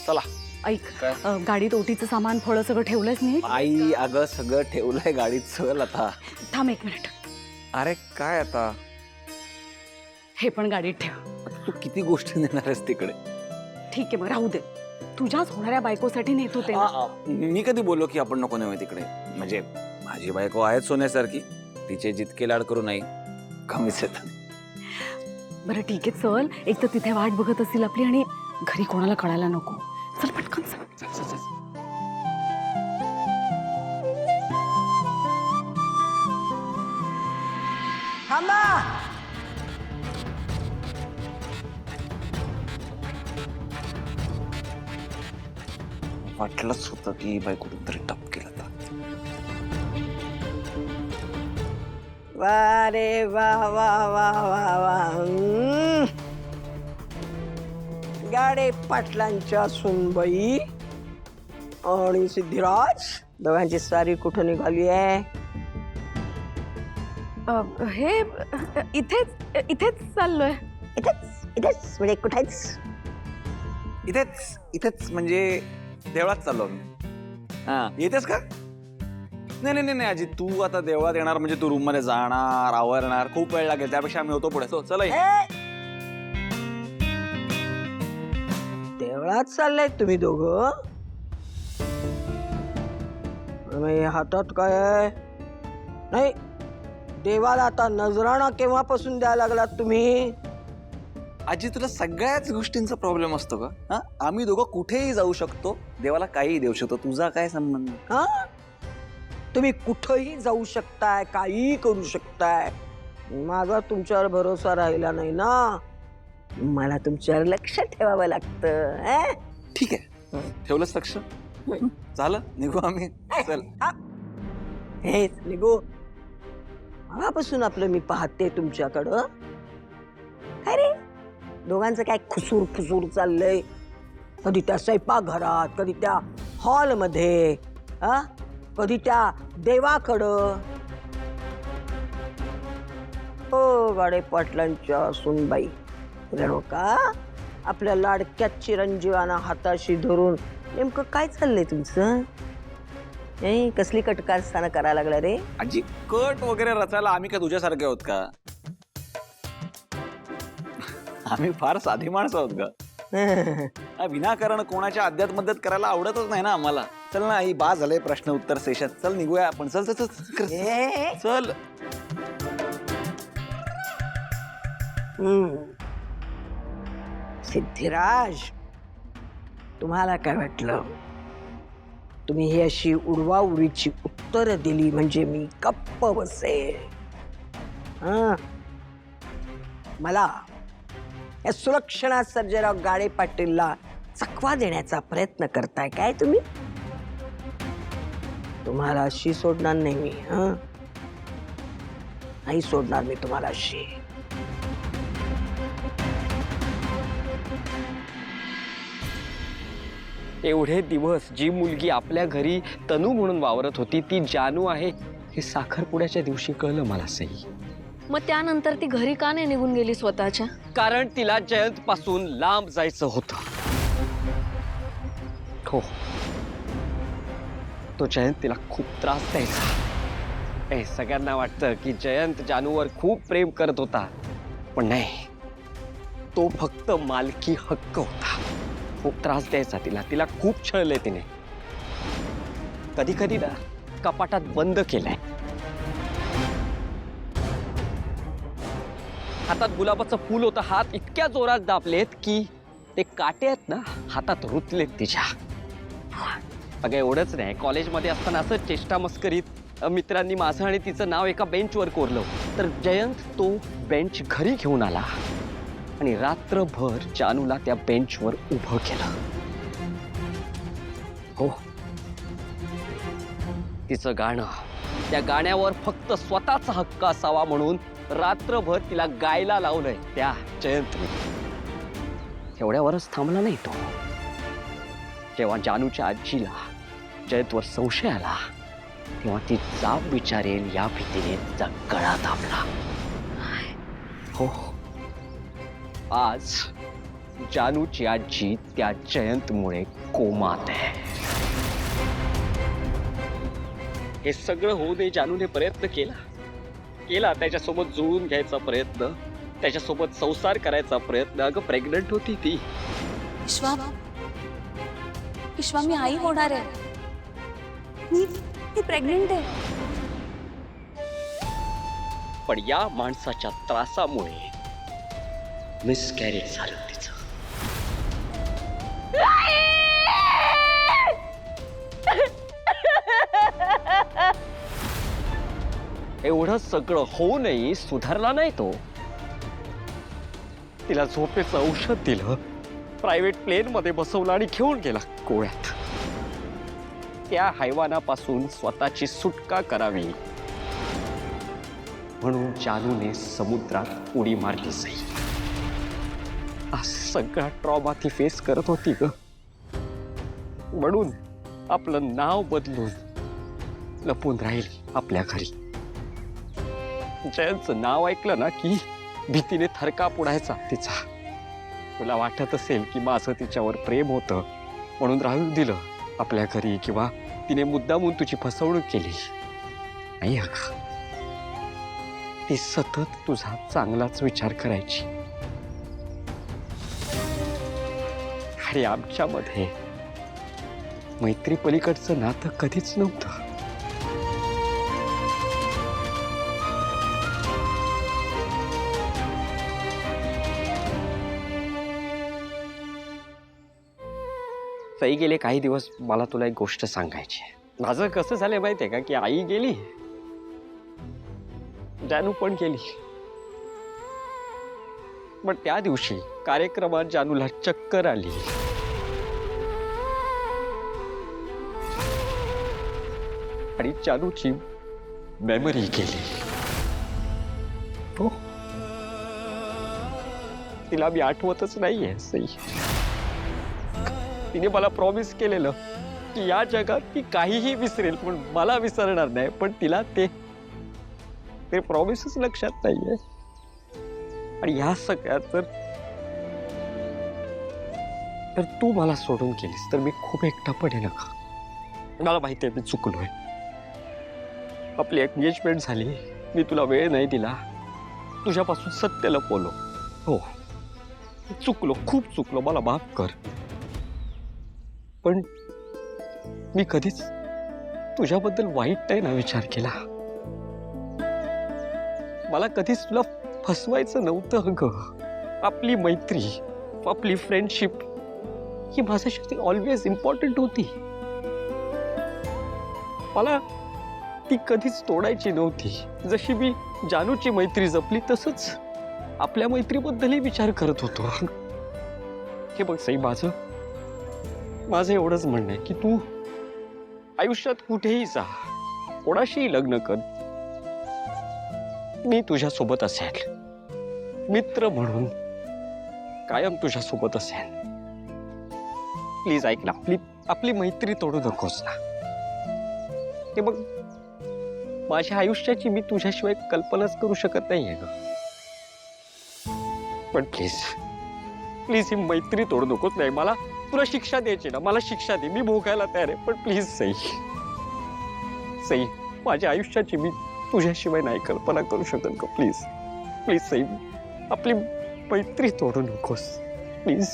चला. ऐक, काय? गाडीत ओटीचं सामान फळं सगळं ठेवलंच नाही? आई अगं सगळं ठेवलंय गाडीत. चल आता. थांब 1 मिनिट. अरे काय आता? हे पण गाडीत ठेव. आता तू किती गोष्टी नेणार आहेस तिकडे? ठीक आहे, मग राहू दे. तुझ्याच होणाऱ्या बायकोसाठी नेतो ते. मी कधी बोललो की आपण नको नेऊ तिकडे? म्हणजे माझी बायको आहे सोन्यासारखी, तिचे जितके लाड करू नाही कमीच आहेत. बरं ठीक आहे, चल. एक तर तिथे वाट बघत असतील आपली आणि घरी कोणाला कळायला नको. चल पटकन चल. थांबा. वाटलंच होतं की बाई कुठून तरी टप केलं तर. वा रे वा वा वा वा वा. गाडे पाटलांच्या सुनबाई आणि सिद्धिराज दोघांची सारी कुठं निघाली आहे? हे इथेच चाललोय. इथेच इथेच म्हणजे कुठेच? इथेच म्हणजे देवळात चाललो मी. हा येतेस का? नाही आजी, तू आता देवळात येणार म्हणजे तू रूम मध्ये जाणार, आवरणार, खूप वेळ लागेल. त्यापेक्षा आम्ही होतो पुढे. चला ये. देवळात चाललंय तुम्ही दोघं? आणि हातात काय आहे? नाही, देवाला आता नजराणा केव्हापासून द्यायला लागलात तुम्ही? आजी तुला सगळ्याच गोष्टींचा प्रॉब्लेम असतो का? हा, आम्ही दोघं कुठेही जाऊ शकतो, देवाला काहीही देऊ शकतो. तुझा काय संबंध? हा, तुम्ही कुठंही जाऊ शकताय, काहीही करू शकताय. माझा तुमच्यावर भरोसा राहिला नाही ना. मला तुमच्यावर लक्ष ठेवावं लागतं. ठीक आहे, ठेवलंच लक्ष. झालं, निघू आम्ही. चल. हेच निघू. मगापासून आपलं मी पाहते तुमच्याकडं. काय रे, दोघांचं काय खुसूर फुसूर चाललंय? कधी त्या स्वयंपाकघरात, कधी त्या हॉलमध्ये, कधी त्या देवाकडं. हो गाडे पाटलांच्या सुनबाई रेणुका, आपल्या लाडक्या चिरंजीवाना हाताशी धरून नेमकं काय चाललंय तुमचं? कसली कटकारस्थानं करायला लागला रे? आजी, कट वगैरे रचायला आम्ही काय तुझ्यासारखे आहोत का? आम्ही फार साधी माणसं आहोत का? विनाकारण कोणाच्या अध्यात मध्यात करायला आवडतच नाही ना आम्हाला. चल ना, ही बा झालंय प्रश्न उत्तर सेशन. चल निघूया आपण. चल चल चल चल. सिद्धिराज, तुम्हाला काय वाटलं? तुम्ही ही अशी उडवाउडवीची उत्तर दिली म्हणजे मी गप्प बसेल? मला या सुलक्षणा सर्जेराव गाडे पाटीलला चकवा देण्याचा प्रयत्न करताय काय तुम्ही? तुम्हाला अशी सोडणार नाही मी. नाही सोडणार मी तुम्हाला अशी. एवढे दिवस जी मुलगी आपल्या घरी तनू म्हणून वावरत होती ती जानू आहे हे साखरपुड्याच्या दिवशी कळलं मला. सई, मग त्यानंतर ती घरी का नाही निघून गेली स्वतःच्या? कारण तिला जयंत पासून लांब जायचं होतं. हो, तो जयंत तिला खूप त्रास द्यायचा. सगळ्यांना वाटतं की जयंत जानूवर खूप प्रेम करत होता, पण नाही, तो फक्त मालकी हक्क होता. खूप त्रास द्यायचा तिला. तिला खूप छळले तिने. कधी कधी ना कपाटात बंद केलंय. हातात गुलाबाचं फूल होतं. हात इतक्या जोरात दाबलेत की ते काटे आहेत ना हातात रुतलेत तिच्या. अगं एवढंच नाही, कॉलेजमध्ये असताना असं चेष्टा मस्करीत मित्रांनी माझं आणि तिचं नाव एका बेंचवर कोरलं. तर जयंत तो बेंच घरी घेऊन आला आणि रात्रभर जानूला त्या बेंचवर उभं केलं. हो, तिचं गाणं, त्या गाण्यावर फक्त स्वतःचा हक्क असावा म्हणून रात्रभर तिला गायला लावलंय त्या जयंतने. एवढ्यावरच थांबला नाही तो. जेव्हा जानूच्या आजीला जयंतवर संशय आला तेव्हा ती जाब विचारेल या भीतीने तिचा गळा दाबला. हो, आज जानूची आजी त्या जयंतमुळे कोमात आहे. हे सगळं होऊ दे जानूने प्रयत्न केला त्याच्यासोबत जुळून घ्यायचा प्रयत्न, त्याच्यासोबत संसार करायचा प्रयत्न. अगं प्रेग्नंट होती ती. विश्वा मी आई होणार आहे. मी प्रेग्नेंट आहे. पण या माणसाच्या त्रासामुळे मिसकॅरेज झालं तिचं. एवढं सगळं होऊनही सुधारला नाही तो. तिला झोपेचं औषध दिलं, प्रायव्हेट प्लेन मध्ये बसवलं आणि घेऊन गेला गोव्यात. त्या हैवानापासून स्वतःची सुटका करावी म्हणून जानूने समुद्रात उडी मारली. सई हा सगळा ट्रॉमा ती फेस करत होती ग. म्हणून आपलं नाव बदलून लपून राहील आपल्या घरी. जयंतचं नाव ऐकलं ना की भीतीने थरकाप उडायचा तिचा. तुला वाटत असेल की माझं तिच्यावर प्रेम होतं म्हणून राहून दिलं आपल्या घरी, किंवा तिने मुद्दामून तुझी फसवणूक केली. नाही अगं, ती सतत तुझा चांगलाच विचार करायची. आणि आमच्यामध्ये मैत्री पलीकडचं नातं कधीच नव्हतं. सई गेले काही दिवस मला तुला एक गोष्ट सांगायची आहे. माझं कसं झालंय माहितीये का की आई गेली, जानू पण गेली. पण त्या दिवशी कार्यक्रमात जानूला चक्कर आली. आणि जानूची मेमरी गेली. हो, तिला मी आठवतच नाहीये सई. तिने मला प्रॉमिस केलेलं की या जगात ती काहीही विसरेल पण मला विसरणार नाही. पण तिला ते प्रॉमिसच लक्षात नाहीये. आणि ह्या सगळ्यात तर तू मला सोडून गेलीस तर मी खूप एकटा पडेल का. मला माहिती आहे मी चुकलोय. आपली एंगेजमेंट झाली, मी तुला वेळ नाही दिला, तुझ्यापासून सत्य लपवलं. हो चुकलो, खूप चुकलो, मला माफ कर. पण मी कधीच तुझ्याबद्दल वाईट नाही ना विचार केला. मला कधीच तुला फसवायचं नव्हतं ग. आपली मैत्री, आपली फ्रेंडशिप ही माझ्यासाठी ऑलवेज इम्पॉर्टंट होती. मला ती कधीच तोडायची नव्हती. जशी मी जानूची मैत्री जपली तसंच आपल्या मैत्रीबद्दलही विचार करत होतो. हे बघ सई, माझं एवढंच म्हणणं आहे की तू आयुष्यात कुठेही जा, कोणाशीही लग्न कर, मी तुझ्या सोबत असेल. मित्र म्हणून कायम तुझ्या सोबत असेल. प्लीज ऐक ना, आपली मैत्री तोडू नकोस ना. ते बघ, माझ्या आयुष्याची मी तुझ्याशिवाय कल्पनाच करू शकत नाहीये ग. पण प्लीज ही मैत्री तोडू नकोस. नाही, मला तुला शिक्षा द्यायची ना, मला शिक्षा दे, मी भोगायला तयार आहे. पण प्लीज सई, माझ्या आयुष्याची मी तुझ्याशिवाय नाही कल्पना करू शकत का. प्लीज सई, आपली मैत्री तोडू नकोस प्लीज.